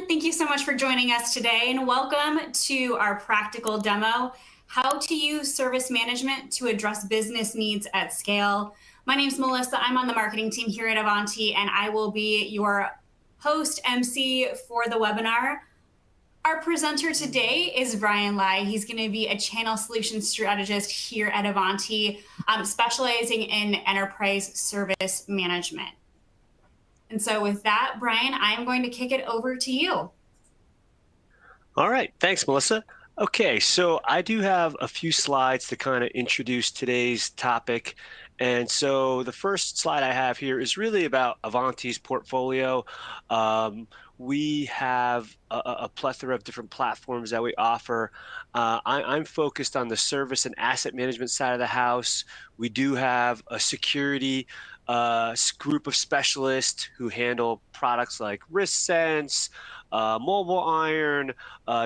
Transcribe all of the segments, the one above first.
everyone. Thank you so much for joining us today, and welcome to our practical demo, how to use service management to address business needs at scale. My name is Melissa. I'm on the marketing team here at Ivanti, and I will be your host MC for the webinar. Our presenter today is Brian Lai. He's going to be a channel solutions strategist here at Ivanti, specializing in enterprise service management. And so with that, Brian, I'm going to kick it over to you. All right. Thanks, Melissa. Okay, so I do have a few slides to kind of introduce today's topic. And so the first slide I have here is really about Ivanti's portfolio. We have a plethora of different platforms that we offer. I'm focused on the service and asset management side of the house. We do have a security group of specialists who handle products like RiskSense, Mobile Iron,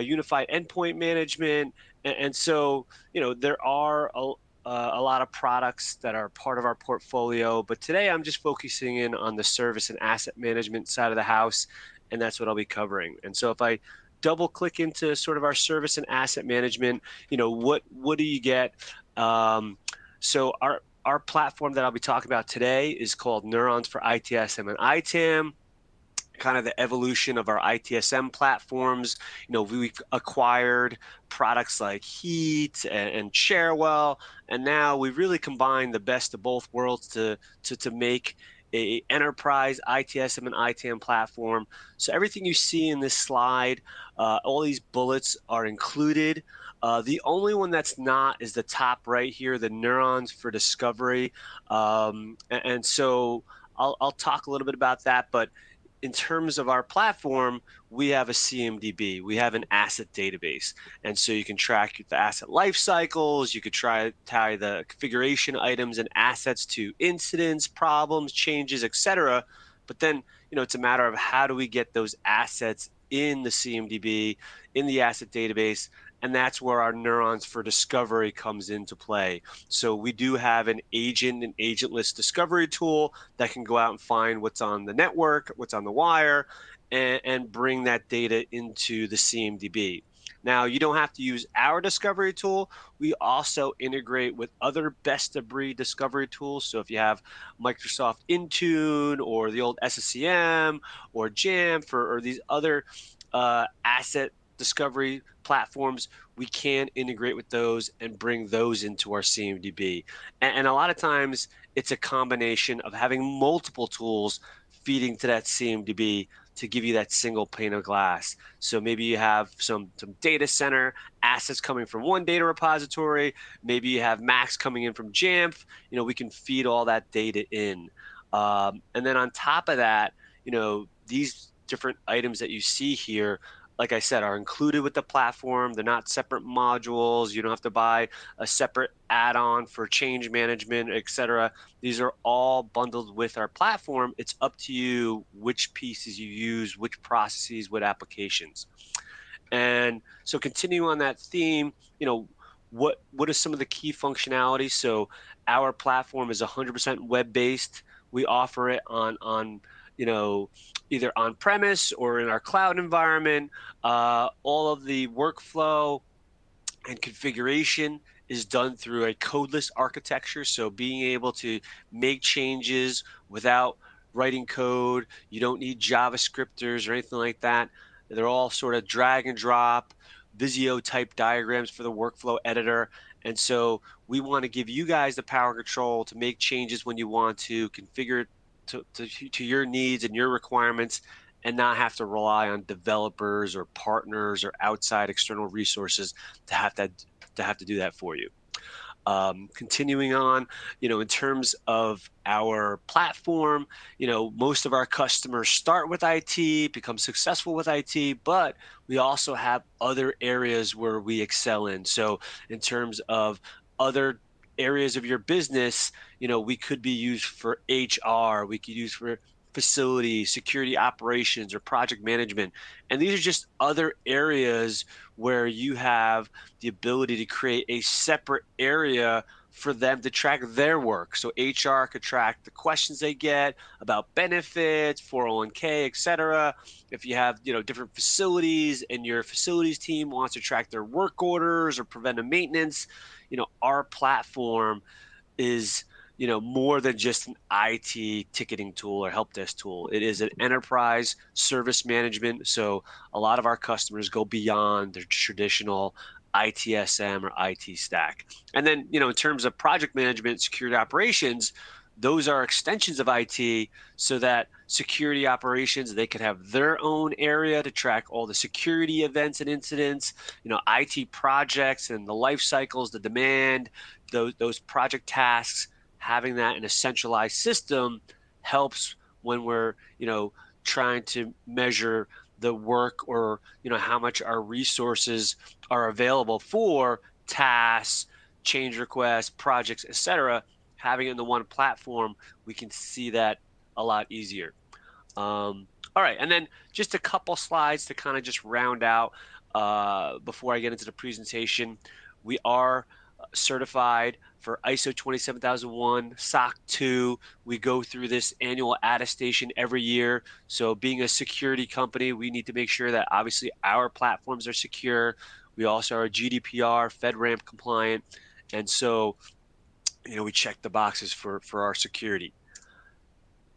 unified endpoint management. And so, you know, there are a lot of products that are part of our portfolio, but today I'm just focusing in on the service and asset management side of the house, and that's what I'll be covering. And so if I double click into sort of our service and asset management, you know, what do you get? So our platform that I'll be talking about today is called Neurons for ITSM and ITAM. Kind of the evolution of our ITSM platforms. You know, we've acquired products like Heat and Sharewell, and now we really combine the best of both worlds to make a enterprise ITSM and ITAM platform. So everything you see in this slide, all these bullets are included. The only one that's not is the top right here, the Neurons for Discovery. And so I'll talk a little bit about that, but in terms of our platform, we have a CMDB. We have an asset database. And so you can track the asset life cycles. You could tie the configuration items and assets to incidents, problems, changes, etc. But then, you know, it's a matter of how do we get those assets in the CMDB, in the asset database, and that's where our Neurons for Discovery comes into play. So we do have an agent and agentless discovery tool that can go out and find what's on the network, what's on the wire, and bring that data into the CMDB. Now, you don't have to use our discovery tool. We also integrate with other best-of-breed discovery tools. So if you have Microsoft Intune or the old SSCM or Jamf or these other asset discovery platforms, we can integrate with those and bring those into our CMDB. And a lot of times it's a combination of having multiple tools feeding to that CMDB to give you that single pane of glass. So maybe you have some data center assets coming from one data repository. Maybe you have Max coming in from Jamf. You know, we can feed all that data in. And then on top of that, you know, these different items that you see here, like I said, are included with the platform. They're not separate modules. You don't have to buy a separate add-on for change management, etc. These are all bundled with our platform. It's up to you which pieces you use, which processes, what applications. And so continuing on that theme, you know, what are some of the key functionalities? So our platform is 100% web-based. We offer it on you know, either on-premise or in our cloud environment. All of the workflow and configuration is done through a codeless architecture. So being able to make changes without writing code, you don't need JavaScripters or anything like that. They're all sort of drag and drop, Visio type diagrams for the workflow editor. And so we want to give you guys the power control to make changes when you want to, configure it to your needs and your requirements, and not have to rely on developers or partners or outside external resources to have to do that for you. Continuing on, you know, in terms of our platform, you know, most of our customers start with IT, become successful with IT, but we also have other areas where we excel in. So in terms of other areas of your business, you know, we could be used for HR, we could use for facility, security operations, or project management. And these are just other areas where you have the ability to create a separate area for them to track their work. So HR could track the questions they get about benefits, 401k, etc. If you have, different facilities and your facilities team wants to track their work orders or preventive maintenance, our platform is more than just an IT ticketing tool or help desk tool. It is an enterprise service management. So a lot of our customers go beyond their traditional ITSM or IT stack. And then, in terms of project management, security operations, those are extensions of IT so that security operations, they could have their own area to track all the security events and incidents, IT projects and the life cycles, the demand, those project tasks. Having that in a centralized system helps when we're trying to measure the work, or how much our resources are available for tasks, change requests, projects, etc. Having it in the one platform, we can see that a lot easier. All right, and then just a couple slides to kind of just round out before I get into the presentation. We are certified for ISO 27001, SOC 2. We go through this annual attestation every year. So being a security company, we need to make sure that obviously our platforms are secure. We also are GDPR, FedRAMP compliant. And so, we check the boxes for our security.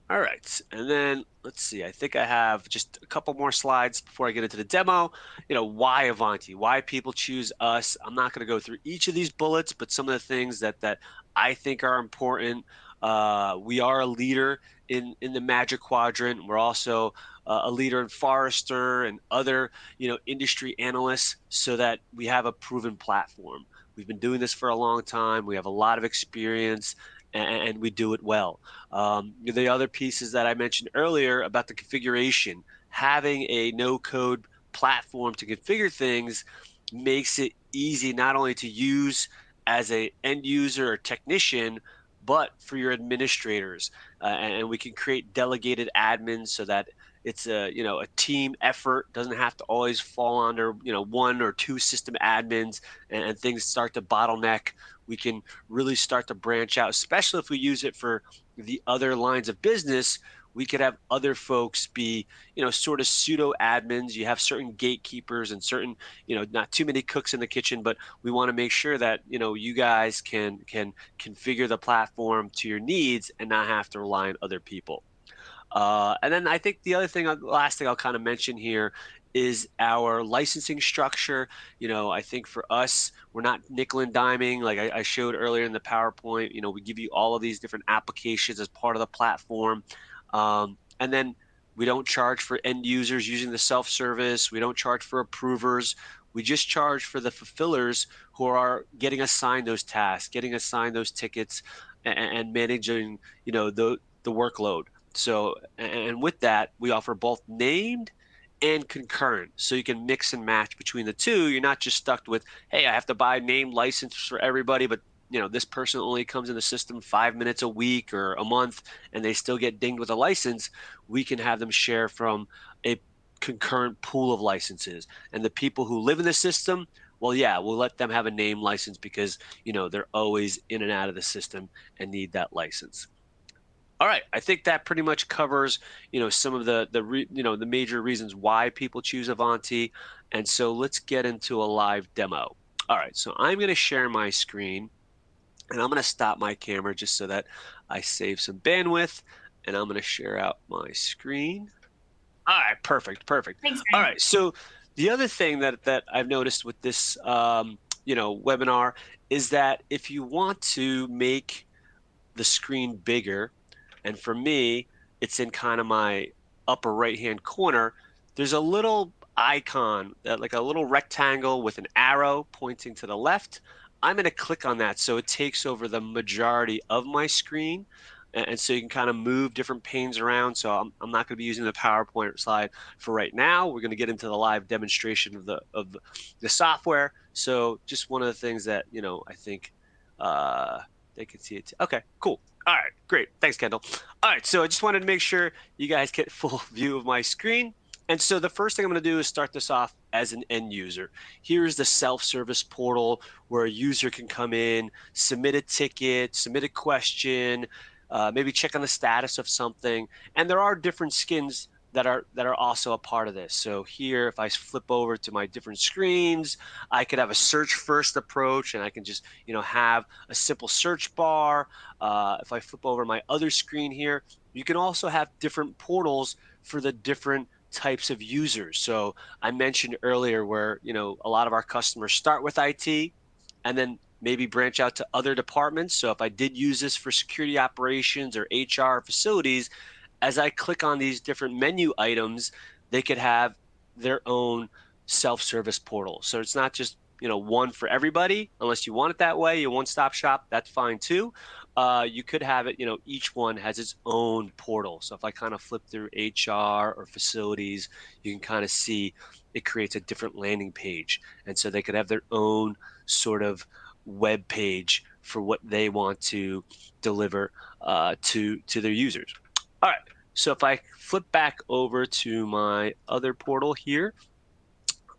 All right, and then let's see. I think I have just a couple more slides before I get into the demo. Why Ivanti? Why people choose us? I'm not going to go through each of these bullets, but some of the things that I think are important. We are a leader in the Magic Quadrant. We're also a leader in Forrester and other industry analysts, so that we have a proven platform. We've been doing this for a long time. We have a lot of experience, and we do it well. The other pieces that I mentioned earlier about the configuration, having a no-code platform to configure things makes it easy not only to use as a end user or technician, but for your administrators. And we can create delegated admins so that it's a team effort. Doesn't have to always fall under one or two system admins, and things start to bottleneck. We can really start to branch out, especially if we use it for the other lines of business. We could have other folks be, sort of pseudo admins. You have certain gatekeepers and certain, not too many cooks in the kitchen, but we want to make sure that, you guys can configure the platform to your needs and not have to rely on other people. And then I think the last thing I'll kind of mention here is our licensing structure. I think for us, we're not nickel and diming like I showed earlier in the PowerPoint. We give you all of these different applications as part of the platform. And then we don't charge for end users using the self-service. We don't charge for approvers. We just charge for the fulfillers who are getting assigned those tasks, getting assigned those tickets, and managing, the workload. So, and with that, we offer both named and concurrent. So you can mix and match between the two. You're not just stuck with, hey, I have to buy named license for everybody, but this person only comes in the system 5 minutes a week or a month, and they still get dinged with a license. We can have them share from a concurrent pool of licenses. And the people who live in the system, well, yeah, we'll let them have a name license because, they're always in and out of the system and need that license. All right, I think that pretty much covers, some of the major reasons why people choose Ivanti. And so let's get into a live demo. All right, so I'm going to share my screen, and I'm going to stop my camera just so that I save some bandwidth, and I'm going to share out my screen. All right, perfect. Thanks, All Ryan. right, so the other thing that I've noticed with this, webinar is that if you want to make the screen bigger, and for me, it's in kind of my upper right-hand corner, there's a little icon, like a little rectangle with an arrow pointing to the left. I'm going to click on that so it takes over the majority of my screen. And so you can kind of move different panes around. So I'm not going to be using the PowerPoint slide for right now. We're going to get into the live demonstration of the software. So just one of the things that, I think they can see it. Okay, cool. All right, great. Thanks, Kendall. All right, so I just wanted to make sure you guys get full view of my screen. And so the first thing I'm going to do is start this off as an end user. Here's the self-service portal where a user can come in, submit a ticket, submit a question, maybe check on the status of something. And there are different skins that are also a part of this. So here, if I flip over to my different screens, I could have a search first approach, and I can just have a simple search bar. If I flip over my other screen here, you can also have different portals for the different types of users. So I mentioned earlier where a lot of our customers start with IT and then maybe branch out to other departments. So if I did use this for security operations or HR facilities, as I click on these different menu items, they could have their own self-service portal. So it's not just one for everybody. Unless you want it that way, you one-stop shop, that's fine too. You could have it, each one has its own portal. So if I kind of flip through HR or facilities, you can kind of see it creates a different landing page. And so they could have their own sort of web page for what they want to deliver to their users. All right, so if I flip back over to my other portal here,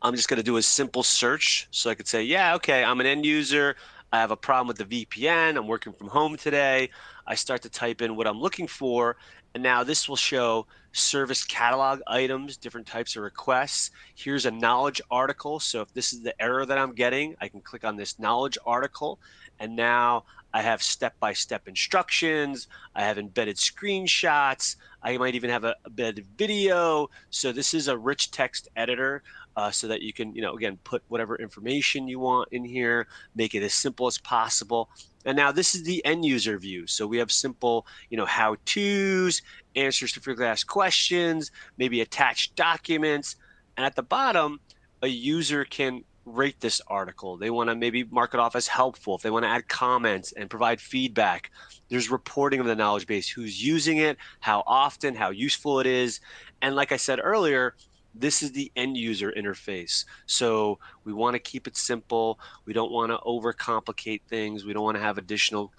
I'm just going to do a simple search. So I could say, yeah, okay, I'm an end user. I have a problem with the VPN. I'm working from home today. I start to type in what I'm looking for. And now this will show service catalog items, different types of requests. Here's a knowledge article. So if this is the error that I'm getting, I can click on this knowledge article. And now I have step-by-step instructions. I have embedded screenshots. I might even have a embedded video. So this is a rich text editor. So that you can, again, put whatever information you want in here, make it as simple as possible. And now this is the end user view. So we have simple, how-tos, answers to frequently asked questions, maybe attached documents. And at the bottom, a user can rate this article. They want to maybe mark it off as helpful. If they want to add comments and provide feedback, there's reporting of the knowledge base, who's using it, how often, how useful it is. And like I said earlier, this is the end user interface. So we want to keep it simple. We don't want to overcomplicate things. We don't want to have additional,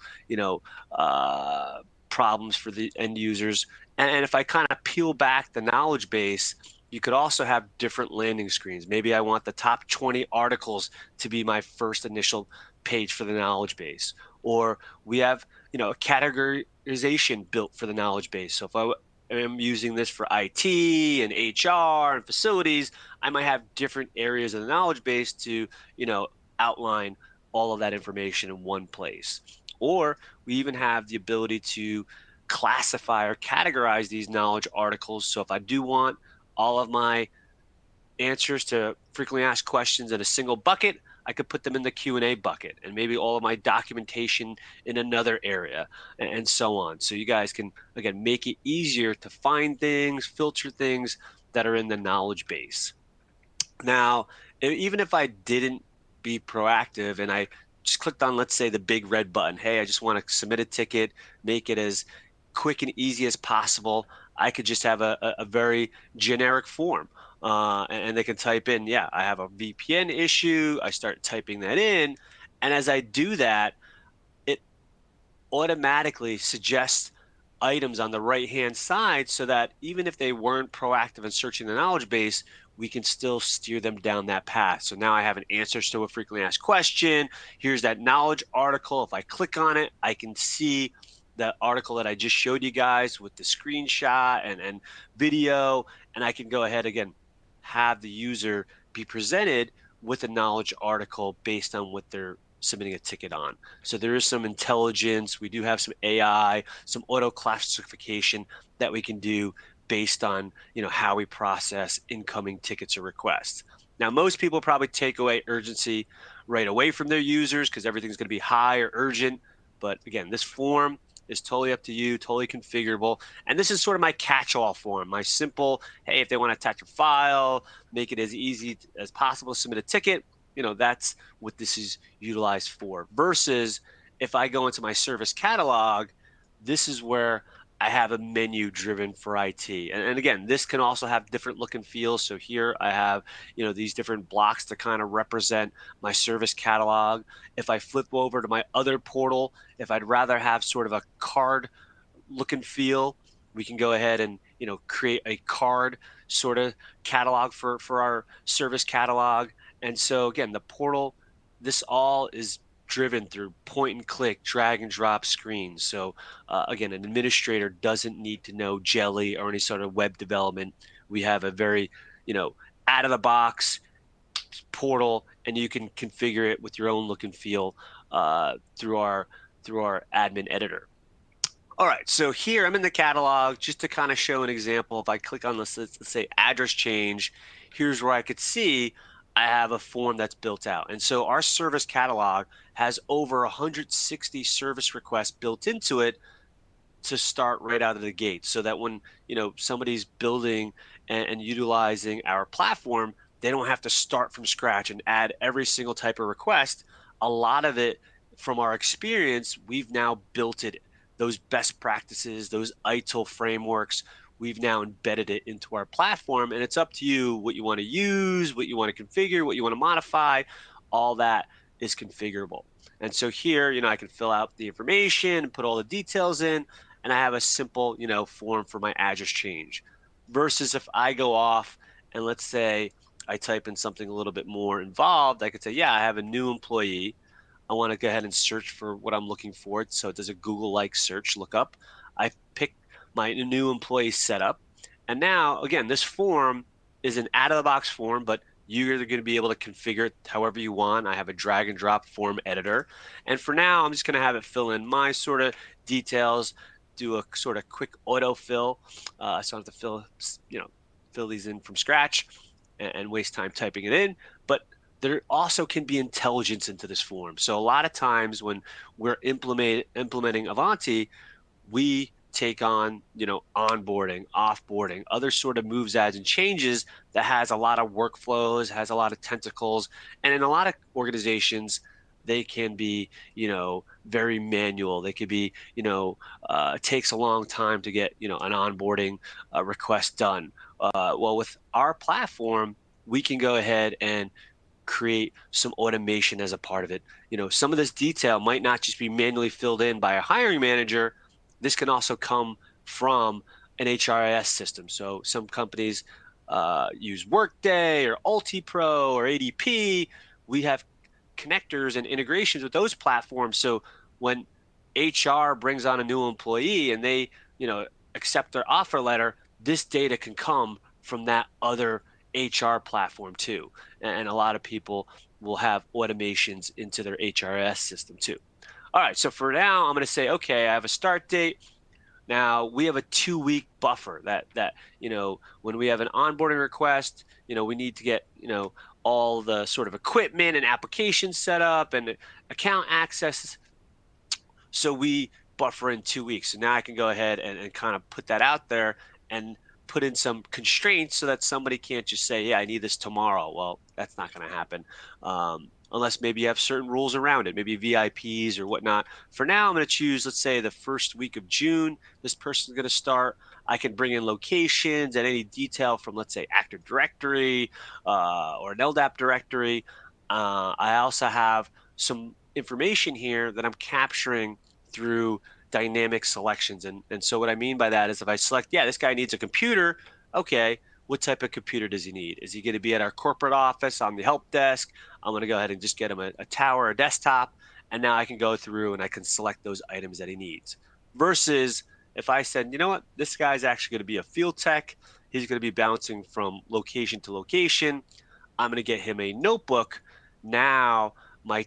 problems for the end users. And if I kind of peel back the knowledge base, you could also have different landing screens. Maybe I want the top 20 articles to be my first initial page for the knowledge base. Or we have, a categorization built for the knowledge base. So if I am using this for IT and HR and facilities, I might have different areas of the knowledge base to, outline all of that information in one place. Or we even have the ability to classify or categorize these knowledge articles. So if I do want all of my answers to frequently asked questions in a single bucket, I could put them in the Q&A bucket, and maybe all of my documentation in another area, and so on. So you guys can, again, make it easier to find things, filter things that are in the knowledge base. Now, even if I didn't be proactive and I just clicked on, let's say, the big red button, hey, I just want to submit a ticket, make it as quick and easy as possible, I could just have a very generic form. And they can type in, yeah, I have a VPN issue. I start typing that in. And as I do that, it automatically suggests items on the right-hand side so that even if they weren't proactive in searching the knowledge base, we can still steer them down that path. So now I have an answers to a frequently asked question. Here's that knowledge article. If I click on it, I can see the article that I just showed you guys with the screenshot and video, and I can go ahead again, have the user be presented with a knowledge article based on what they're submitting a ticket on. So there is some intelligence. We do have some AI, some auto classification that we can do based on how we process incoming tickets or requests. Now, most people probably take away urgency right away from their users because everything's going to be high or urgent. But again, this form is totally up to you, totally configurable. And this is sort of my catch-all form, my simple, hey, if they want to attach a file, make it as easy as possible to submit a ticket, that's what this is utilized for. Versus if I go into my service catalog, this is where I have a menu driven for IT. And again, this can also have different look and feel. So here I have, these different blocks to kind of represent my service catalog. If I flip over to my other portal, if I'd rather have sort of a card look and feel, we can go ahead and create a card sort of catalog for our service catalog. And so again, the portal, this all is driven through point and click, drag and drop screens. So again, an administrator doesn't need to know Jelly or any sort of web development. We have a very, out of the box portal, and you can configure it with your own look and feel through our admin editor. All right, so here I'm in the catalog just to kind of show an example. If I click on this, let's say address change, here's where I could see I have a form that's built out. And so our service catalog has over 160 service requests built into it to start right out of the gate, so that when somebody's building and utilizing our platform, they don't have to start from scratch and add every single type of request. A lot of it, from our experience, we've now built it, those best practices, those ITIL frameworks, we've now embedded it into our platform, and it's up to you what you want to use, what you want to configure, what you want to modify. All that is configurable. And so here, I can fill out the information and put all the details in, and I have a simple, form for my address change. Versus if I go off and let's say I type in something a little bit more involved, I could say, yeah, I have a new employee. I want to go ahead and search for what I'm looking for. So it does a Google-like search lookup. I pick my new employee setup. And now, again, this form is an out-of-the-box form, but you're going to be able to configure it however you want. I have a drag and drop form editor. And for now, I'm just going to have it fill in my sort of details, do a sort of quick autofill, so I don't have to fill these in from scratch and waste time typing it in. But there also can be intelligence into this form. So a lot of times when we're implementing Ivanti, we take on onboarding, offboarding, other sort of moves, adds, and changes that has a lot of workflows, has a lot of tentacles, and in a lot of organizations they can be, very manual. They could be, it takes a long time to get, an onboarding request done. Well, with our platform, we can go ahead and create some automation as a part of it. Some of this detail might not just be manually filled in by a hiring manager. This can also come from an HRIS system. So some companies use Workday or UltiPro or ADP. We have connectors and integrations with those platforms. So when HR brings on a new employee and they, accept their offer letter, this data can come from that other HR platform too. And a lot of people will have automations into their HRS system too. All right, so for now, I'm going to say, okay, I have a start date. Now we have a 2-week buffer that when we have an onboarding request, we need to get all the sort of equipment and applications set up and account access. So we buffer in 2 weeks. So now I can go ahead and kind of put that out there and put in some constraints so that somebody can't just say, yeah, I need this tomorrow. Well, that's not going to happen. Unless maybe you have certain rules around it, maybe VIPs or whatnot. For now, I'm going to choose, let's say, the first week of June. This person's going to start. I can bring in locations and any detail from, let's say, Active Directory or an LDAP directory. I also have some information here that I'm capturing through dynamic selections. And so what I mean by that is if I select, yeah, this guy needs a computer. Okay, what type of computer does he need? Is he going to be at our corporate office on the help desk? I'm going to go ahead and just get him a tower, a desktop, and now I can go through and I can select those items that he needs. Versus if I said, you know what, this guy's actually going to be a field tech. He's going to be bouncing from location to location. I'm going to get him a notebook. Now my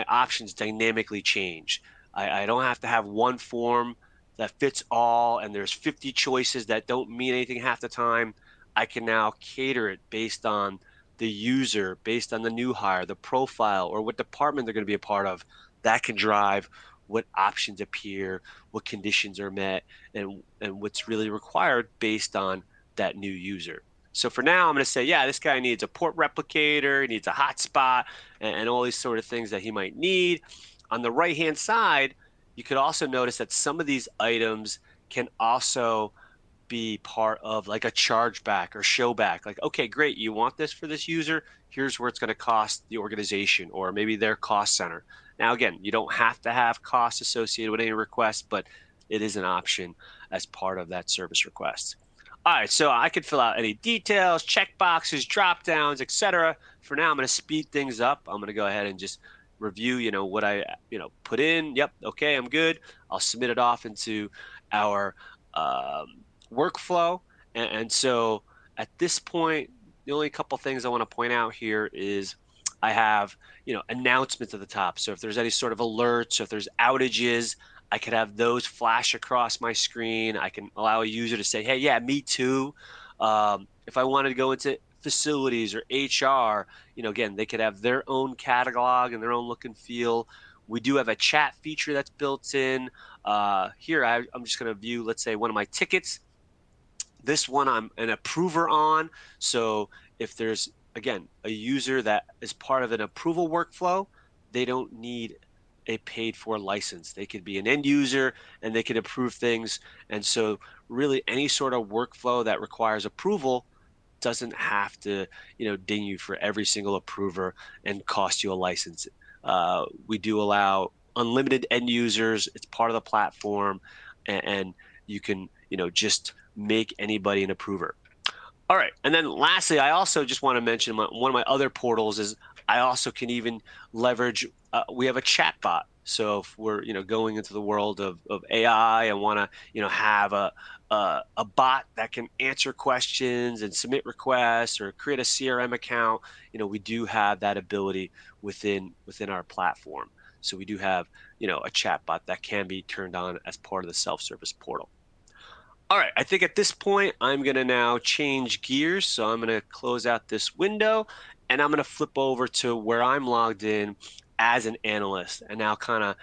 options dynamically change. I don't have to have one form that fits all, and there's 50 choices that don't mean anything half the time. I can now cater it based on the user, based on the new hire, the profile, or what department they're going to be a part of. That can drive what options appear, what conditions are met, and what's really required based on that new user. So for now, I'm going to say, yeah, this guy needs a port replicator, he needs a hotspot, and all these sort of things that he might need. On the right-hand side, you could also notice that some of these items can also be part of like a chargeback or showback. Like, okay, great, you want this for this user? Here's where it's going to cost the organization or maybe their cost center. Now, again, you don't have to have costs associated with any request, but it is an option as part of that service request. All right, so I could fill out any details, check boxes, drop downs, etc. For now, I'm going to speed things up. I'm going to go ahead and just review, what I, put in. Yep, okay, I'm good. I'll submit it off into our workflow. And so at this point, the only couple things I want to point out here is I have, announcements at the top. So if there's any sort of alerts, or if there's outages, I could have those flash across my screen. I can allow a user to say, hey, yeah, me too. If I wanted to go into facilities or HR, again, they could have their own catalog and their own look and feel. We do have a chat feature that's built in. Here, I'm just going to view, let's say, one of my tickets. This one I'm an approver on. So if there's, again, a user that is part of an approval workflow, they don't need a paid for license. They could be an end user and they can approve things. And so really any sort of workflow that requires approval doesn't have to, ding you for every single approver and cost you a license. We do allow unlimited end users. It's part of the platform, and you can, just make anybody an approver. All right, and then lastly, I also just want to mention one of my other portals is I also can even leverage. We have a chat bot. So if we're going into the world of AI and want to have a bot that can answer questions and submit requests or create a CRM account, we do have that ability within our platform. So we do have a chat bot that can be turned on as part of the self-service portal. All right, I think at this point, I'm going to now change gears. So I'm going to close out this window and I'm going to flip over to where I'm logged in as an analyst and now kind of,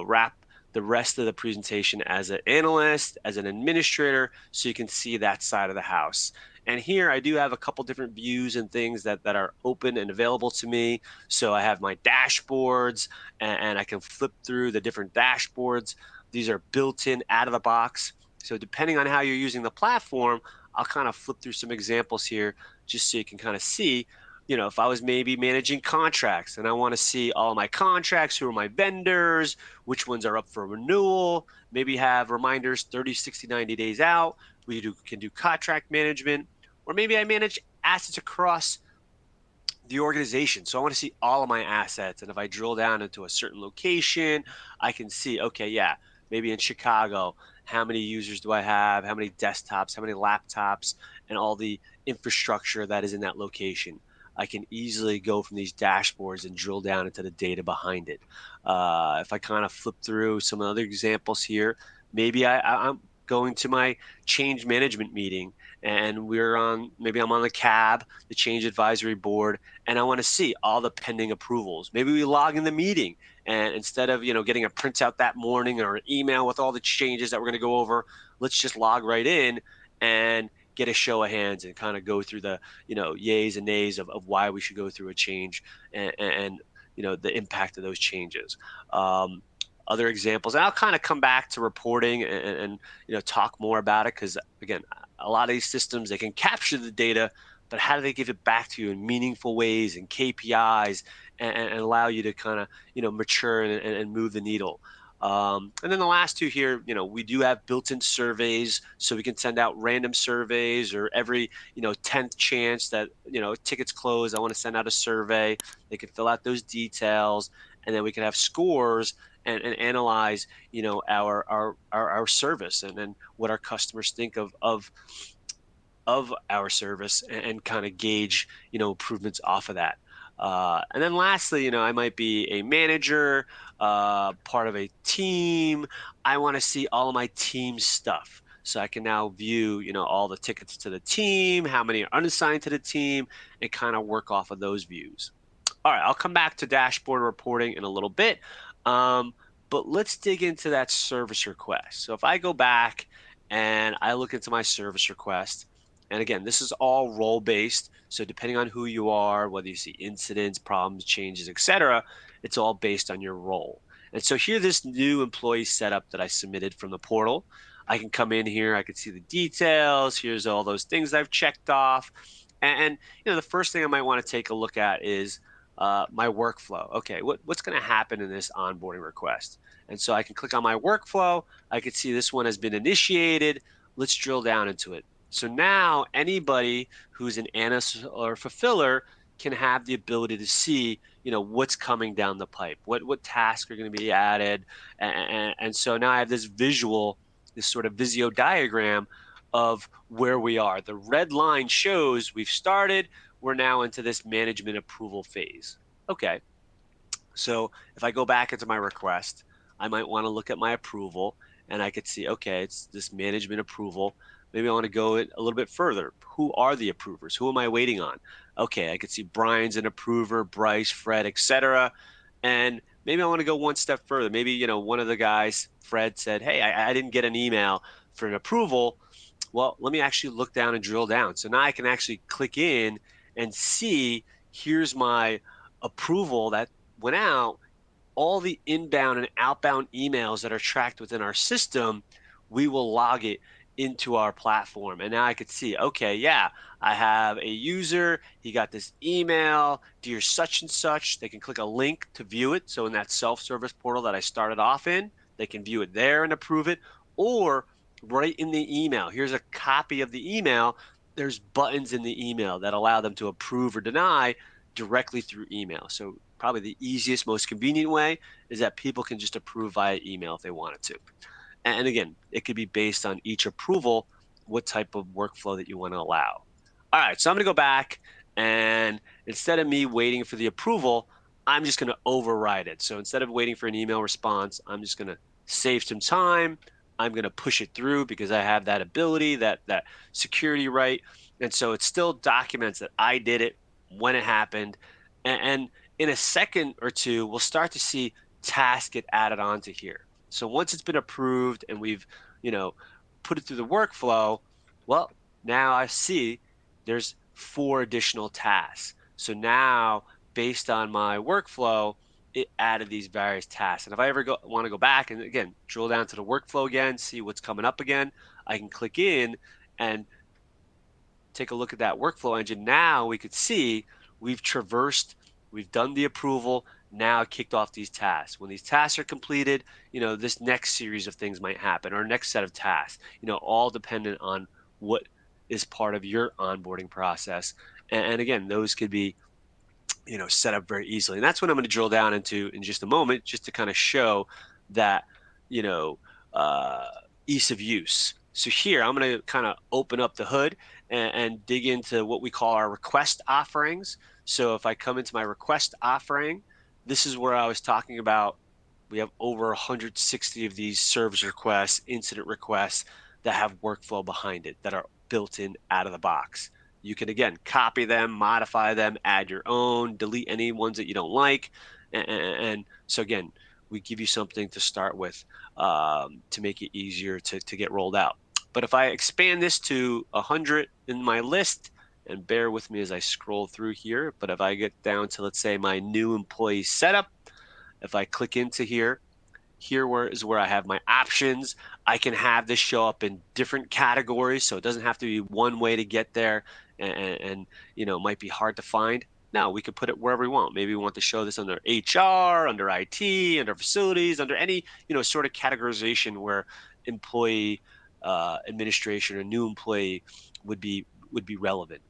wrap the rest of the presentation as an analyst, as an administrator, so you can see that side of the house. And here I do have a couple different views and things that are open and available to me. So I have my dashboards and I can flip through the different dashboards. These are built in out of the box. So depending on how you're using the platform, I'll kind of flip through some examples here just so you can kind of see, if I was maybe managing contracts and I want to see all my contracts, who are my vendors, which ones are up for renewal, maybe have reminders 30, 60, 90 days out. Can do contract management, or maybe I manage assets across the organization. So I want to see all of my assets. And if I drill down into a certain location, I can see, okay, yeah, maybe in Chicago, how many users do I have? How many desktops? How many laptops? And all the infrastructure that is in that location. I can easily go from these dashboards and drill down into the data behind it. If I kind of flip through some other examples here, maybe I'm going to my change management meeting and maybe I'm on the CAB, the change advisory board, and I want to see all the pending approvals. Maybe we log in the meeting, and instead of getting a printout that morning or an email with all the changes that we're going to go over, let's just log right in and get a show of hands and kind of go through the yays and nays of why we should go through a change and the impact of those changes. Other examples, and I'll kind of come back to reporting and talk more about it, because again, a lot of these systems, they can capture the data, but how do they give it back to you in meaningful ways and KPIs and allow you to kind of mature and move the needle. And then the last two here, we do have built-in surveys, so we can send out random surveys, or every 10th chance that tickets close, I want to send out a survey. They can fill out those details, and then we can have scores and analyze our service and what our customers think of our service, and kind of gauge improvements off of that. And then lastly, I might be a manager, part of a team. I want to see all of my team stuff. So I can now view, all the tickets to the team, how many are unassigned to the team, and kind of work off of those views. All right, I'll come back to dashboard reporting in a little bit. But let's dig into that service request. So if I go back and I look into my service request, and again, this is all role-based. So depending on who you are, whether you see incidents, problems, changes, etc., it's all based on your role. And so here, this new employee setup that I submitted from the portal, I can come in here, I can see the details. Here's all those things I've checked off. And the first thing I might want to take a look at is my workflow. Okay, what's going to happen in this onboarding request? And so I can click on my workflow. I can see this one has been initiated. Let's drill down into it. So now anybody who's an analyst or fulfiller can have the ability to see, what's coming down the pipe, what tasks are going to be added. And so now I have this visual, this sort of Visio diagram of where we are. The red line shows we've started. We're now into this management approval phase. Okay. So if I go back into my request, I might want to look at my approval and I could see, okay, it's this management approval. Maybe I want to go a little bit further. Who are the approvers? Who am I waiting on? Okay, I could see Brian's an approver, Bryce, Fred, etc. And maybe I want to go one step further. Maybe, one of the guys, Fred, said, hey, I didn't get an email for an approval. Well, let me actually look down and drill down. So now I can actually click in and see, here's my approval that went out. All the inbound and outbound emails that are tracked within our system, we will log it into our platform. And now I could see, okay, yeah, I have a user, he got this email, dear such and such. They can click a link to view it. So in that self-service portal that I started off in, they can view it there and approve it. Or right in the email, here's a copy of the email. There's buttons in the email that allow them to approve or deny directly through email. So probably the easiest, most convenient way is that people can just approve via email if they wanted to. And again, it could be based on each approval, what type of workflow that you want to allow. All right, so I'm going to go back, and instead of me waiting for the approval, I'm just going to override it. So instead of waiting for an email response, I'm just going to save some time. I'm going to push it through because I have that ability, that security right. And so it still documents that I did it when it happened. And in a second or two, we'll start to see tasks get added onto here. So once it's been approved and we've, put it through the workflow, well, now I see there's 4 additional tasks. So now, based on my workflow, it added these various tasks. And if I ever want to go back and again, drill down to the workflow again, see what's coming up again, I can click in and take a look at that workflow engine. Now we could see we've traversed, we've done the approval, now kicked off these tasks. When these tasks are completed, this next series of things might happen, or next set of tasks, all dependent on what is part of your onboarding process. And again, those could be, set up very easily. And that's what I'm going to drill down into in just a moment, just to kind of show that, ease of use. So here, I'm going to kind of open up the hood and dig into what we call our request offerings. So if I come into my request offering, this is where I was talking about. We have over 160 of these service requests, incident requests that have workflow behind it that are built in out of the box. You can, again, copy them, modify them, add your own, delete any ones that you don't like. And so, again, we give you something to start with to make it easier to get rolled out. But if I expand this to 100 in my list, and bear with me as I scroll through here, but if I get down to, let's say, my new employee setup, if I click into here is where I have my options. I can have this show up in different categories, so it doesn't have to be one way to get there, and it might be hard to find. No, we could put it wherever we want. Maybe we want to show this under HR, under IT, under facilities, under any sort of categorization where employee administration or new employee would be relevant.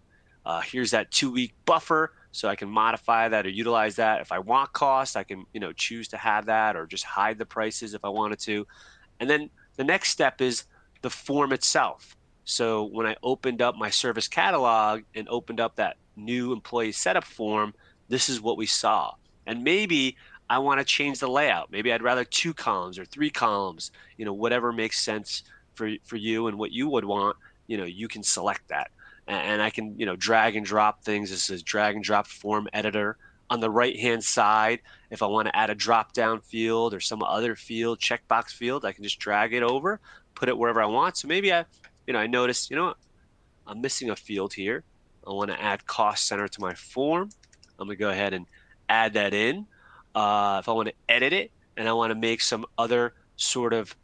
Here's that 2-week buffer, so I can modify that or utilize that. If I want cost, I can choose to have that or just hide the prices if I wanted to. And then the next step is the form itself. So when I opened up my service catalog and opened up that new employee setup form, this is what we saw. And maybe I want to change the layout. Maybe I'd rather 2 columns or 3 columns, whatever makes sense for you and what you would want, you can select that. And I can, drag and drop things. This is drag and drop form editor. On the right-hand side, if I want to add a drop-down field or some other field, checkbox field, I can just drag it over, put it wherever I want. So maybe I noticed, I'm missing a field here. I want to add cost center to my form. I'm going to go ahead and add that in. If I want to edit it and I want to make some other sort of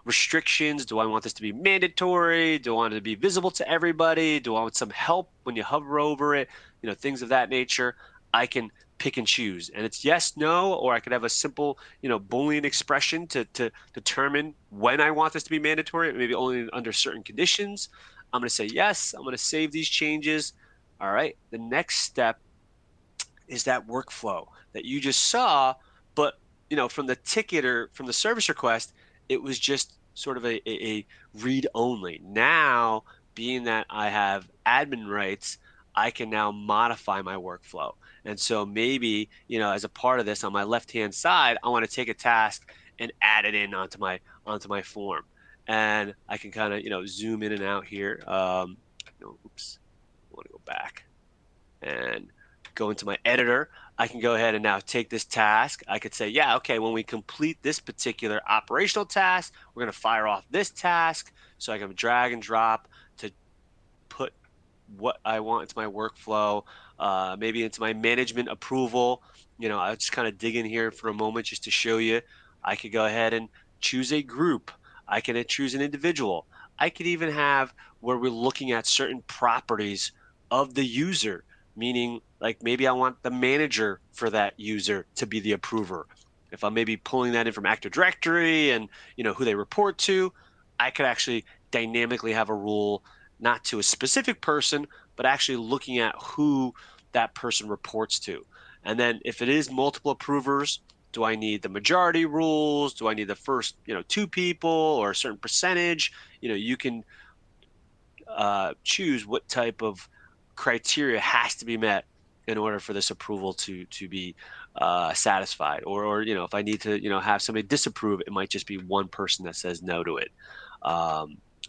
restrictions, do I want this to be mandatory? Do I want it to be visible to everybody? Do I want some help when you hover over it? Things of that nature. I can pick and choose, and it's yes, no, or I could have a simple, Boolean expression to determine when I want this to be mandatory, maybe only under certain conditions. I'm going to say yes. I'm going to save these changes. All right. The next step is that workflow that you just saw, but from the ticket or from the service request, it was just sort of a read only. Now, being that I have admin rights, I can now modify my workflow. And so maybe, as a part of this on my left-hand side, I want to take a task and add it in onto my form. And I can kind of, zoom in and out here. Oops, I want to go back and go into my editor. I can go ahead and now take this task. I could say, yeah, okay, when we complete this particular operational task, we're going to fire off this task. So I can drag and drop to put what I want into my workflow, maybe into my management approval. I'll just kind of dig in here for a moment just to show you. I could go ahead and choose a group. I can choose an individual. I could even have where we're looking at certain properties of the user, meaning like maybe I want the manager for that user to be the approver. If I'm maybe pulling that in from Active Directory and who they report to, I could actually dynamically have a rule not to a specific person, but actually looking at who that person reports to. And then if it is multiple approvers, do I need the majority rules? Do I need the first, two people or a certain percentage? You can choose what type of criteria has to be met in order for this approval to be satisfied. Or if I need to, have somebody disapprove, it might just be one person that says no to it.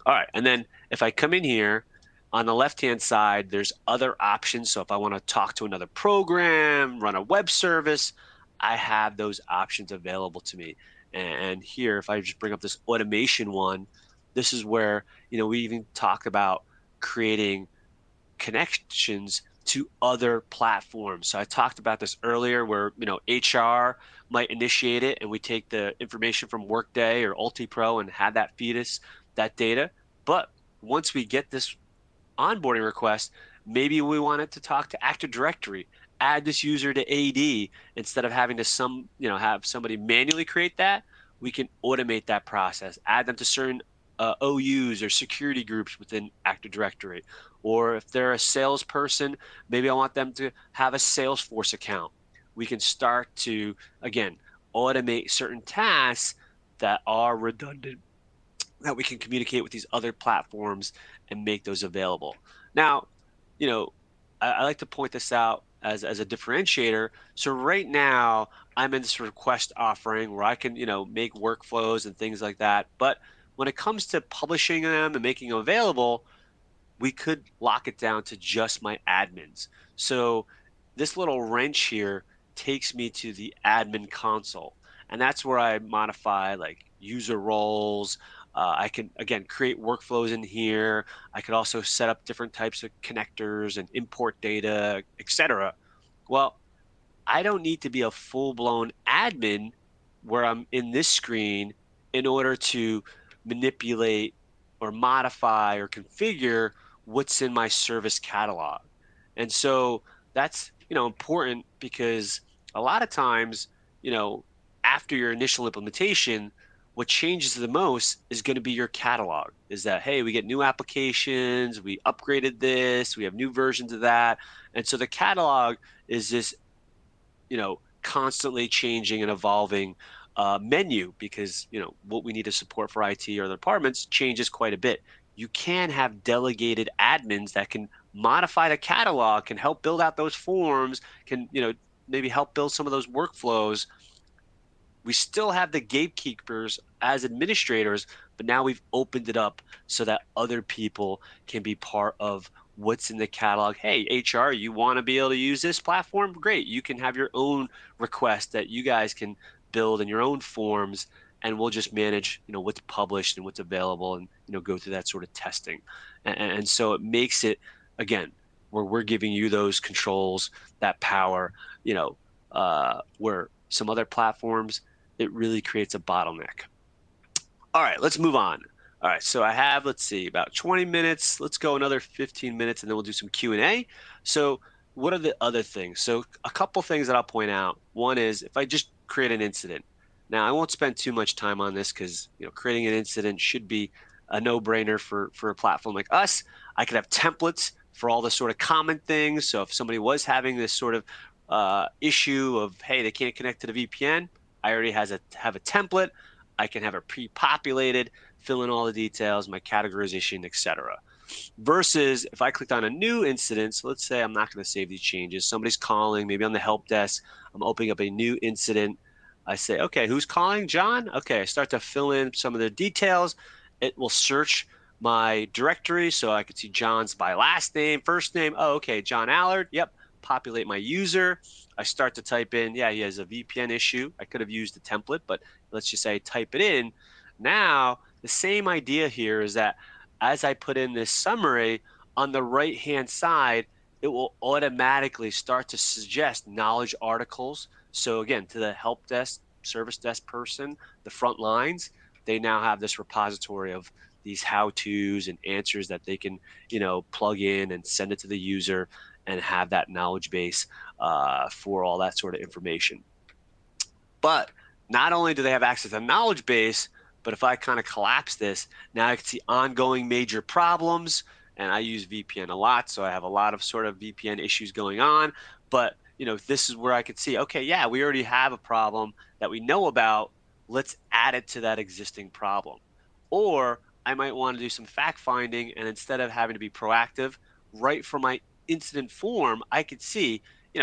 All right, and then if I come in here, on the left-hand side, there's other options. So if I want to talk to another program, run a web service, I have those options available to me. And here, if I just bring up this automation one, this is where, we even talk about creating connections to other platforms. So I talked about this earlier where, HR might initiate it and we take the information from Workday or UltiPro and have that feed us that data. But once we get this onboarding request, maybe we want it to talk to Active Directory, add this user to AD instead of having to have somebody manually create that. We can automate that process, add them to certain OUs or security groups within Active Directory. Or if they're a salesperson, maybe I want them to have a Salesforce account. We can start to, again, automate certain tasks that are redundant, that we can communicate with these other platforms and make those available. Now, I like to point this out as a differentiator. So right now, I'm in this request offering where I can, make workflows and things like that. But when it comes to publishing them and making them available, we could lock it down to just my admins. So this little wrench here takes me to the admin console. And that's where I modify like user roles. I can, again, create workflows in here. I could also set up different types of connectors and import data, etc. Well, I don't need to be a full-blown admin where I'm in this screen in order to manipulate or modify or configure what's in my service catalog. And so that's, important because a lot of times, after your initial implementation, what changes the most is going to be your catalog. Is that, hey, we get new applications, we upgraded this, we have new versions of that. And so the catalog is this, constantly changing and evolving menu because, what we need to support for IT or the departments changes quite a bit. You can have delegated admins that can modify the catalog, can help build out those forms, can, maybe help build some of those workflows. We still have the gatekeepers as administrators, but now we've opened it up so that other people can be part of what's in the catalog. Hey, HR, you want to be able to use this platform? Great. You can have your own request that you guys can build in your own forms, and we'll just manage, what's published and what's available and, go through that sort of testing. And so it makes it, again, where we're giving you those controls, that power, where some other platforms, it really creates a bottleneck. All right, let's move on. All right, so I have, let's see, about 20 minutes. Let's go another 15 minutes, and then we'll do some Q&A. So what are the other things? So a couple things that I'll point out. One is if I just create an incident. Now I won't spend too much time on this because creating an incident should be a no-brainer for a platform like us. I could have templates for all the sort of common things. So if somebody was having this sort of issue of, hey, they can't connect to the VPN, I already have a template. I can have it pre-populated, fill in all the details, my categorization, etc. Versus if I clicked on a new incident, so let's say I'm not going to save these changes. Somebody's calling, maybe on the help desk. I'm opening up a new incident. I say, okay, who's calling? John? Okay, I start to fill in some of the details. It will search my directory so I could see John's by last name, first name. Oh, okay, John Allard. Yep. Populate my user. I start to type in, yeah, he has a VPN issue. I could have used the template, but let's just say type it in. Now, the same idea here is that as I put in this summary, on the right-hand side, it will automatically start to suggest knowledge articles. So again, to the help desk, service desk person, the front lines, they now have this repository of these how-tos and answers that they can, plug in and send it to the user and have that knowledge base for all that sort of information. But not only do they have access to knowledge base, but if I kind of collapse this, now I can see ongoing major problems. And I use VPN a lot, so I have a lot of sort of VPN issues going on. But this is where I could see, okay, yeah, we already have a problem that we know about. Let's add it to that existing problem. Or I might want to do some fact finding, and instead of having to be proactive, right from my incident form, I could see,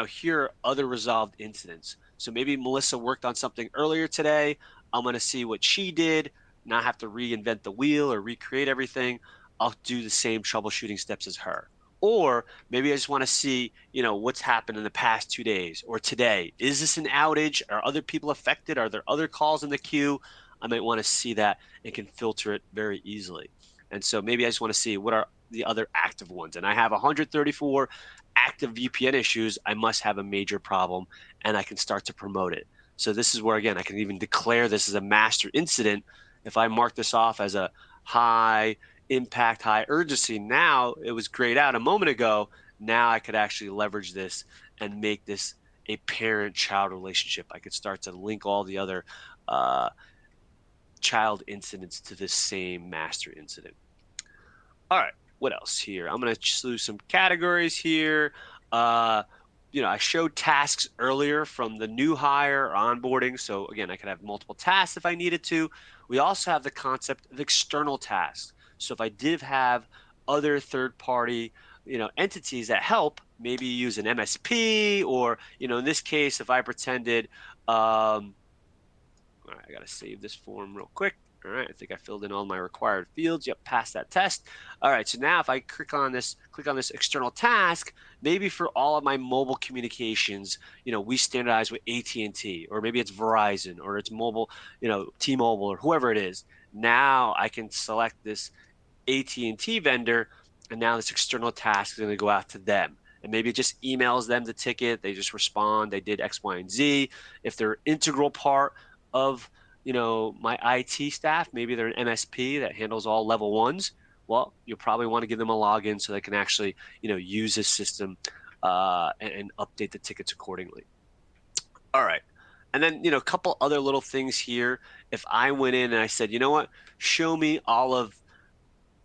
here are other resolved incidents. So maybe Melissa worked on something earlier today. I'm going to see what she did, not have to reinvent the wheel or recreate everything. I'll do the same troubleshooting steps as her. Or maybe I just want to see, what's happened in the past 2 days or today. Is this an outage? Are other people affected? Are there other calls in the queue? I might want to see that and can filter it very easily. And so maybe I just want to see what are the other active ones. And I have 134 active VPN issues. I must have a major problem, and I can start to promote it. So this is where, again, I can even declare this as a master incident. If I mark this off as a high impact, high urgency, now it was grayed out a moment ago. Now I could actually leverage this and make this a parent-child relationship. I could start to link all the other child incidents to this same master incident. All right, what else here? I'm going to choose some categories here. I showed tasks earlier from the new hire or onboarding. So again, I could have multiple tasks if I needed to. We also have the concept of external tasks. So if I did have other third-party, entities that help, maybe use an MSP, or in this case, if I pretended, all right, I got to save this form real quick. All right, I think I filled in all my required fields. Yep, passed that test. All right, so now if I click on this external task, maybe for all of my mobile communications, we standardize with AT&T, or maybe it's Verizon, or it's mobile, T-Mobile, or whoever it is. Now I can select this AT&T vendor, and now this external task is going to go out to them. And maybe it just emails them the ticket. They just respond. They did X, Y, and Z. If they're an integral part of my IT staff, maybe they're an MSP that handles all level ones. Well, you'll probably want to give them a login so they can actually use this system and update the tickets accordingly. All right. And then, a couple other little things here. If I went in and I said, what, show me all of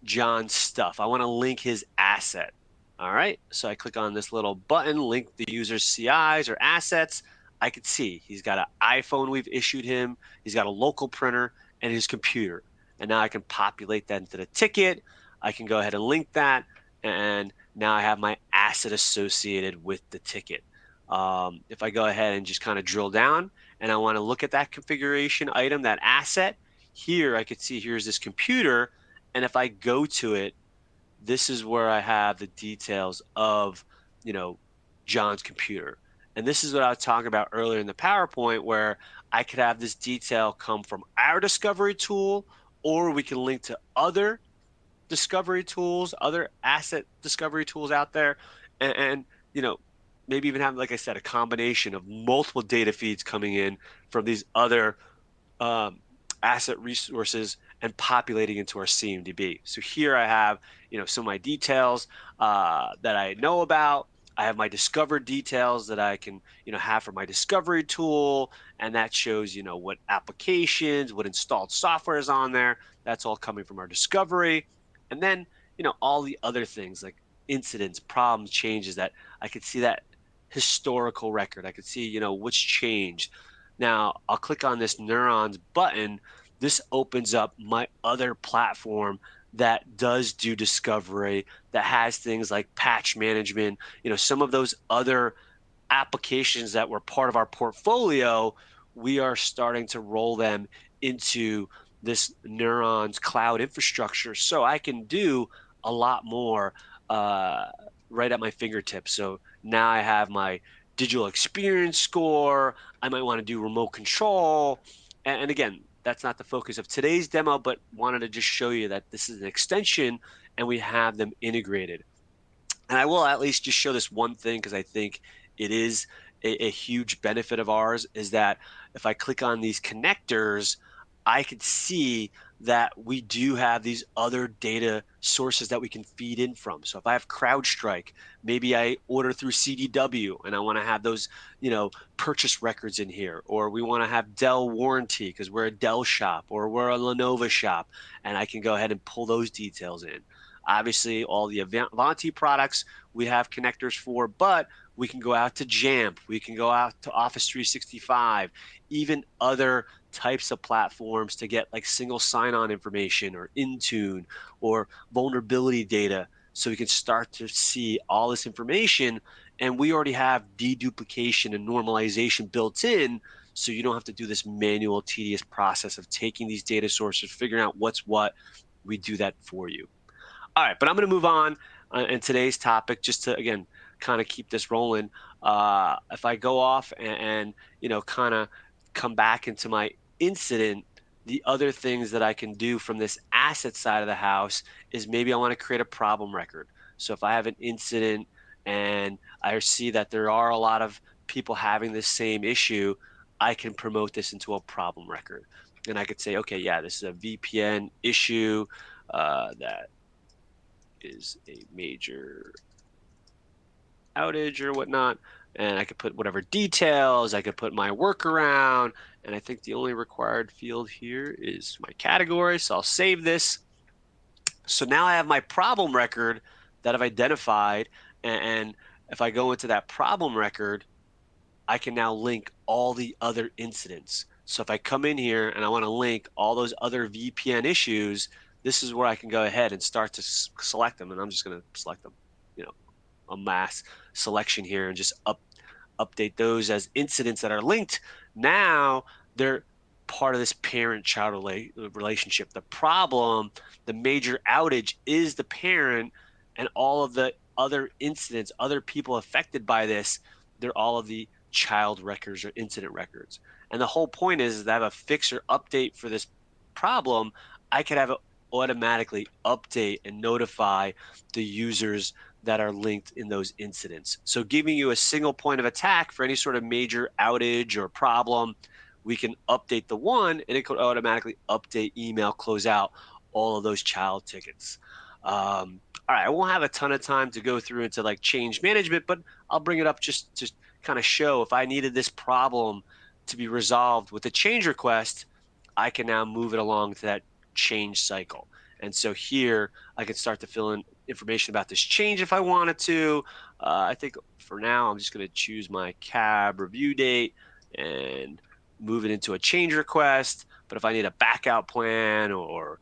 John's stuff. I want to link his asset. All right. So I click on this little button, link the user's CIs or assets. I could see he's got an iPhone we've issued him. He's got a local printer and his computer. And now I can populate that into the ticket. I can go ahead and link that. And now I have my asset associated with the ticket. If I go ahead and just kind of drill down and I want to look at that configuration item, that asset, here I could see here's this computer. And if I go to it, this is where I have the details of, John's computer. And this is what I was talking about earlier in the PowerPoint, where I could have this detail come from our discovery tool, or we can link to other discovery tools, other asset discovery tools out there. And maybe even have, like I said, a combination of multiple data feeds coming in from these other asset resources and populating into our CMDB. So here I have, some of my details that I know about. I have my discover details that I can, have for my discovery tool. And that shows, what applications, what installed software is on there. That's all coming from our discovery. And then, all the other things like incidents, problems, changes that I could see that historical record. I could see, what's changed. Now I'll click on this Neurons button. This opens up my other platform that does do discovery, that has things like patch management, some of those other applications that were part of our portfolio. We are starting to roll them into this Neurons cloud infrastructure, so I can do a lot more uh, right at my fingertips. So now I have my digital experience score. I might want to do remote control. And again, that's not the focus of today's demo, but wanted to just show you that this is an extension and we have them integrated. And I will at least just show this one thing because I think it is a huge benefit of ours, is that if I click on these connectors, I could see that we do have these other data sources that we can feed in from. So if I have CrowdStrike, maybe I order through CDW and I want to have those, purchase records in here, or we want to have Dell warranty because we're a Dell shop or we're a Lenovo shop, and I can go ahead and pull those details in. Obviously, all the Ivanti products we have connectors for, but we can go out to Jamf, we can go out to Office 365, even other types of platforms to get like single sign-on information or Intune or vulnerability data, so we can start to see all this information. And we already have deduplication and normalization built in, so you don't have to do this manual, tedious process of taking these data sources, figuring out what's what. We do that for you. All right, but I'm going to move on in today's topic just to, again, kind of keep this rolling. If I go off and kind of come back into my incident, the other things that I can do from this asset side of the house is maybe I want to create a problem record. So if I have an incident and I see that there are a lot of people having this same issue, I can promote this into a problem record. And I could say, okay, yeah, this is a VPN issue that is a major outage or whatnot, and I could put whatever details, I could put my workaround, and I think the only required field here is my category, so I'll save this. So now I have my problem record that I've identified, and if I go into that problem record, I can now link all the other incidents. So if I come in here and I want to link all those other VPN issues, this is where I can go ahead and start to select them. And I'm just going to select them, a mass selection here, and just update those as incidents that are linked. Now they're part of this parent-child relationship. The problem, the major outage, is the parent, and all of the other incidents, other people affected by this, they're all of the child records or incident records. And the whole point is that I have a fix or update for this problem. I could have it automatically update and notify the users that are linked in those incidents. So giving you a single point of attack for any sort of major outage or problem, we can update the one and it could automatically update, email, close out all of those child tickets. All right, I won't have a ton of time to go through into like change management, but I'll bring it up just to kind of show if I needed this problem to be resolved with a change request, I can now move it along to that change cycle. And so here I can start to fill in information about this change if I wanted to. I think for now I'm just going to choose my cab review date and move it into a change request. But if I need a backout plan or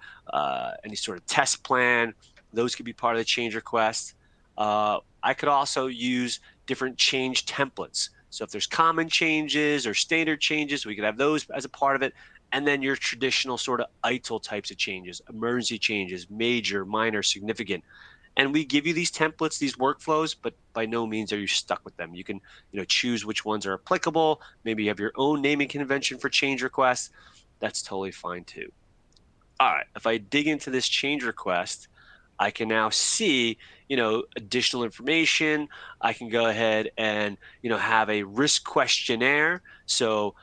any sort of test plan, those could be part of the change request. I could also use different change templates. So if there's common changes or standard changes, we could have those as a part of it. And then your traditional sort of ITIL types of changes, emergency changes, major, minor, significant. And we give you these templates, these workflows, but by no means are you stuck with them. You can, choose which ones are applicable. Maybe you have your own naming convention for change requests. That's totally fine too. All right, if I dig into this change request, I can now see, additional information. I can go ahead and, have a risk questionnaire. So,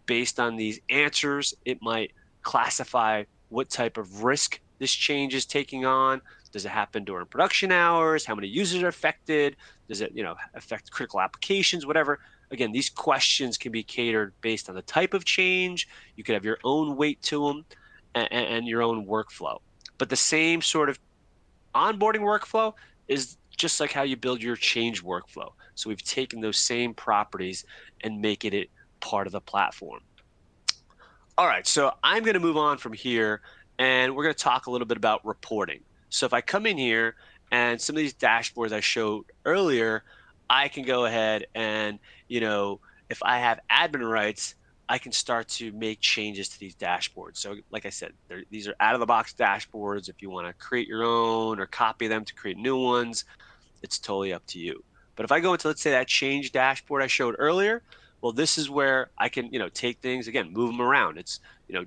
based on these answers, it might classify what type of risk this change is taking on. Does it happen during production hours? How many users are affected? Does it, affect critical applications, whatever? Again, these questions can be catered based on the type of change. You could have your own weight to them and your own workflow. But the same sort of onboarding workflow is just like how you build your change workflow. So we've taken those same properties and making it part of the platform. All right, so I'm going to move on from here, and we're going to talk a little bit about reporting. So if I come in here and some of these dashboards I showed earlier, I can go ahead and, if I have admin rights, I can start to make changes to these dashboards. So like I said, these are out-of-the-box dashboards. If you want to create your own or copy them to create new ones, it's totally up to you. But if I go into, let's say, that change dashboard I showed earlier, well, this is where I can, take things, again, move them around. It's,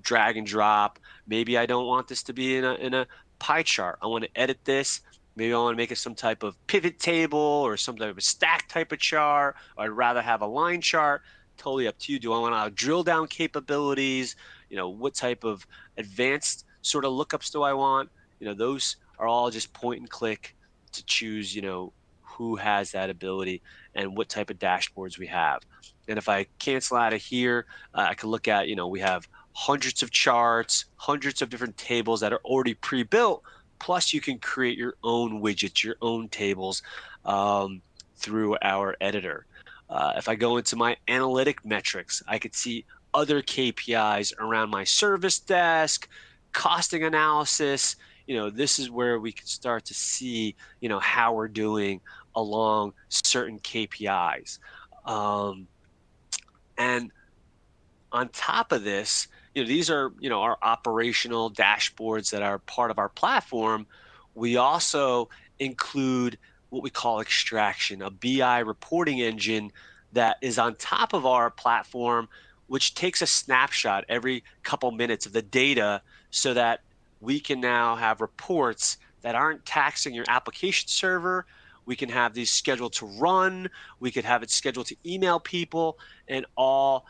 drag and drop. Maybe I don't want this to be in a pie chart. I want to edit this. Maybe I want to make it some type of pivot table or some type of stack type of chart. Or I'd rather have a line chart. Totally up to you. Do I want to drill down capabilities? What type of advanced sort of lookups do I want? Those are all just point and click to choose, who has that ability and what type of dashboards we have. And if I cancel out of here, I can look at, we have hundreds of charts, hundreds of different tables that are already pre-built. Plus, you can create your own widgets, your own tables through our editor. If I go into my analytic metrics, I could see other KPIs around my service desk, costing analysis. This is where we can start to see, how we're doing along certain KPIs. And on top of this, these are, our operational dashboards that are part of our platform. We also include what we call extraction, a BI reporting engine that is on top of our platform, which takes a snapshot every couple minutes of the data so that we can now have reports that aren't taxing your application server. We can have these scheduled to run. We could have it scheduled to email people, and all,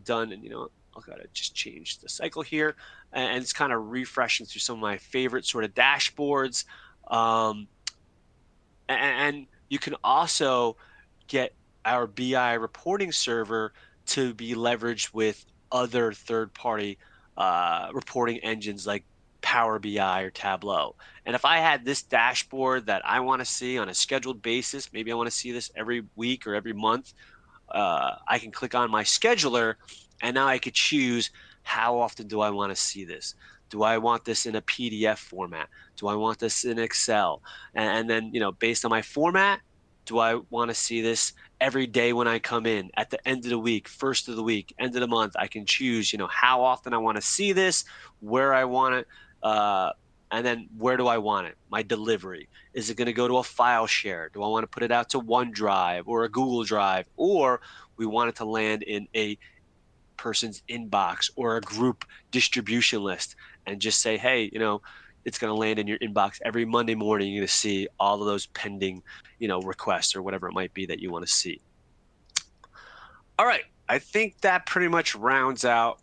done. And, I've got to just change the cycle here. And it's kind of refreshing through some of my favorite sort of dashboards. And you can also get our BI reporting server to be leveraged with other third-party reporting engines like Power BI or Tableau. And if I had this dashboard that I want to see on a scheduled basis, maybe I want to see this every week or every month, I can click on my scheduler, and now I could choose how often do I want to see this. Do I want this in a PDF format? Do I want this in Excel? And then, based on my format, do I want to see this every day when I come in, at the end of the week, first of the week, end of the month? I can choose, how often I want to see this, where I want it, and then where do I want it? My delivery. Is it going to go to a file share? Do I want to put it out to OneDrive or a Google Drive? Or we want it to land in a person's inbox or a group distribution list, and just say, hey, it's going to land in your inbox every Monday morning. You're going to see all of those pending, requests or whatever it might be that you want to see. All right. I think that pretty much rounds out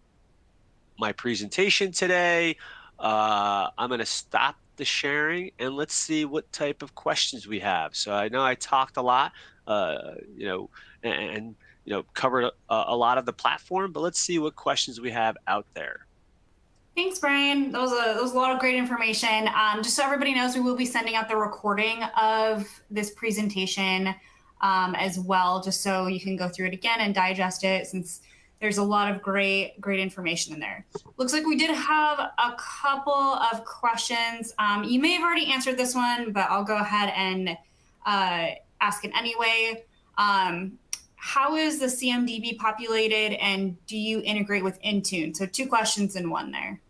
my presentation today. I'm going to stop the sharing and let's see what type of questions we have. So I know I talked a lot, and covered a lot of the platform, but let's see what questions we have out there. Thanks, Brian. That was a lot of great information. Just so everybody knows, we will be sending out the recording of this presentation as well, just so you can go through it again and digest it, since there's a lot of great information in there. Looks like we did have a couple of questions. You may have already answered this one, but I'll go ahead and ask it anyway. How is the CMDB populated, and do you integrate with Intune? So 2 questions in one there.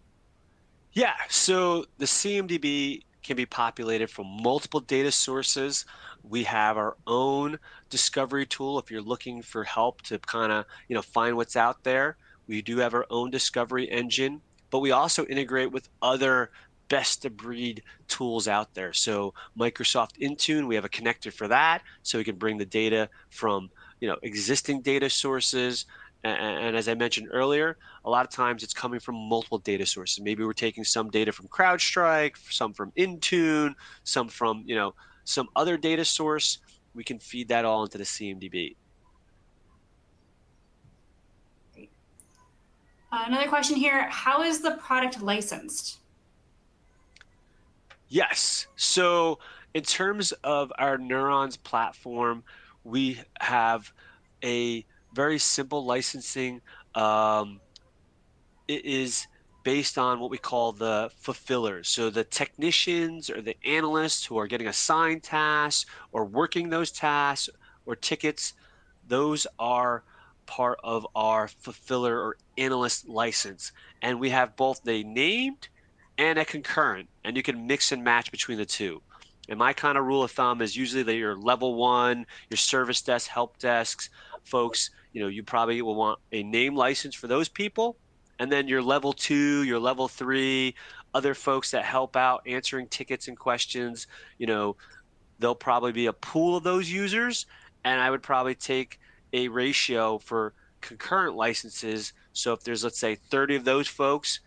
Yeah, so the CMDB can be populated from multiple data sources. We have our own discovery tool if you're looking for help to kind of, find what's out there. We do have our own discovery engine, but we also integrate with other best of breed tools out there. So Microsoft Intune, we have a connector for that, so we can bring the data from existing data sources, And as I mentioned earlier, a lot of times it's coming from multiple data sources. Maybe we're taking some data from CrowdStrike, some from Intune, some from, some other data source. We can feed that all into the CMDB. Another question here, how is the product licensed? Yes. So in terms of our Neurons platform, we have a very simple licensing. It is based on what we call the fulfillers. So the technicians or the analysts who are getting assigned tasks or working those tasks or tickets, those are part of our fulfiller or analyst license. And we have both a named and a concurrent, and you can mix and match between the two. And my kind of rule of thumb is usually that your level 1, your service desk, help desks, folks, you probably will want a name license for those people. And then your level 2, your level 3, other folks that help out answering tickets and questions, there'll probably be a pool of those users. And I would probably take a ratio for concurrent licenses. So if there's, let's say, 30 of those folks,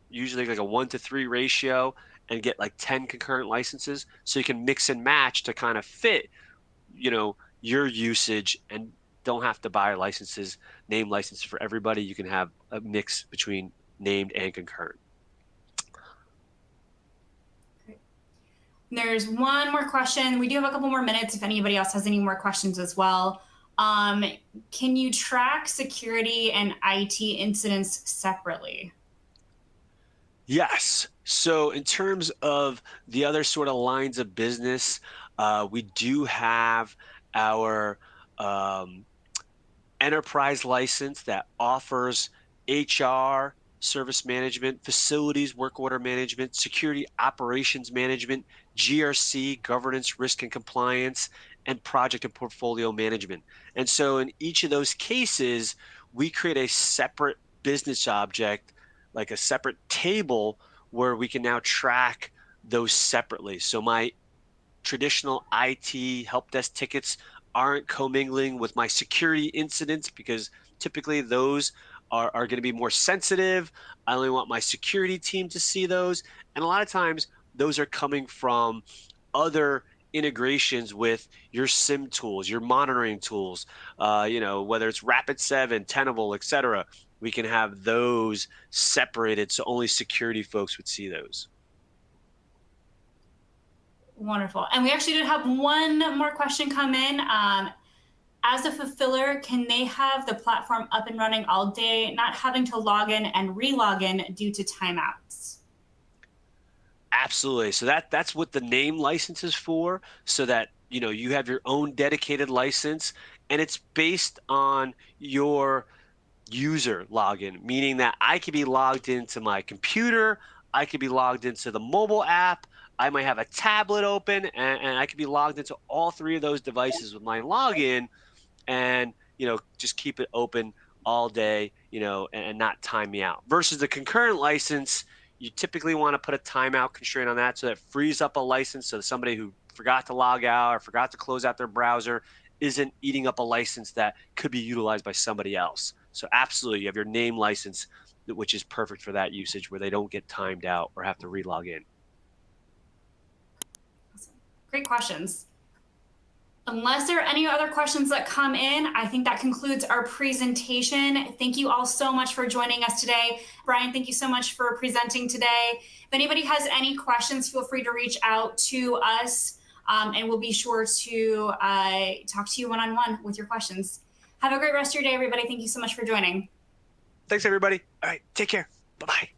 usually like a 1-to-3 ratio, and get like 10 concurrent licenses. So you can mix and match to kind of fit, your usage, and don't have to buy licenses, name licenses for everybody. You can have a mix between named and concurrent. There's one more question. We do have a couple more minutes if anybody else has any more questions as well. Can you track security and IT incidents separately? Yes. So in terms of the other sort of lines of business, we do have our enterprise license that offers HR, service management, facilities, work order management, security operations management, GRC, governance, risk and compliance, and project and portfolio management. And so in each of those cases, we create a separate business object, like a separate table where we can now track those separately. So my traditional IT help desk tickets aren't commingling with my security incidents, because typically those are going to be more sensitive. I only want my security team to see those. And a lot of times those are coming from other integrations with your SIM tools, your monitoring tools, whether it's Rapid7, Tenable, et cetera. We can have those separated so only security folks would see those. Wonderful. And we actually did have one more question come in. As a fulfiller, can they have the platform up and running all day, not having to log in and re-log in due to timeouts? Absolutely. So that's what the name license is for, so that you have your own dedicated license, and it's based on your user login, meaning that I could be logged into my computer, I could be logged into the mobile app, I might have a tablet open, and I could be logged into all 3 of those devices with my login, and just keep it open all day, and not time me out. Versus the concurrent license, you typically want to put a timeout constraint on that, so that frees up a license, so somebody who forgot to log out or forgot to close out their browser isn't eating up a license that could be utilized by somebody else. So absolutely, you have your name license, which is perfect for that usage, where they don't get timed out or have to re-log in. Awesome. Great questions. Unless there are any other questions that come in, I think that concludes our presentation. Thank you all so much for joining us today. Brian, thank you so much for presenting today. If anybody has any questions, feel free to reach out to us, and we'll be sure to talk to you one-on-one with your questions. Have a great rest of your day, everybody. Thank you so much for joining. Thanks, everybody. All right, take care. Bye-bye.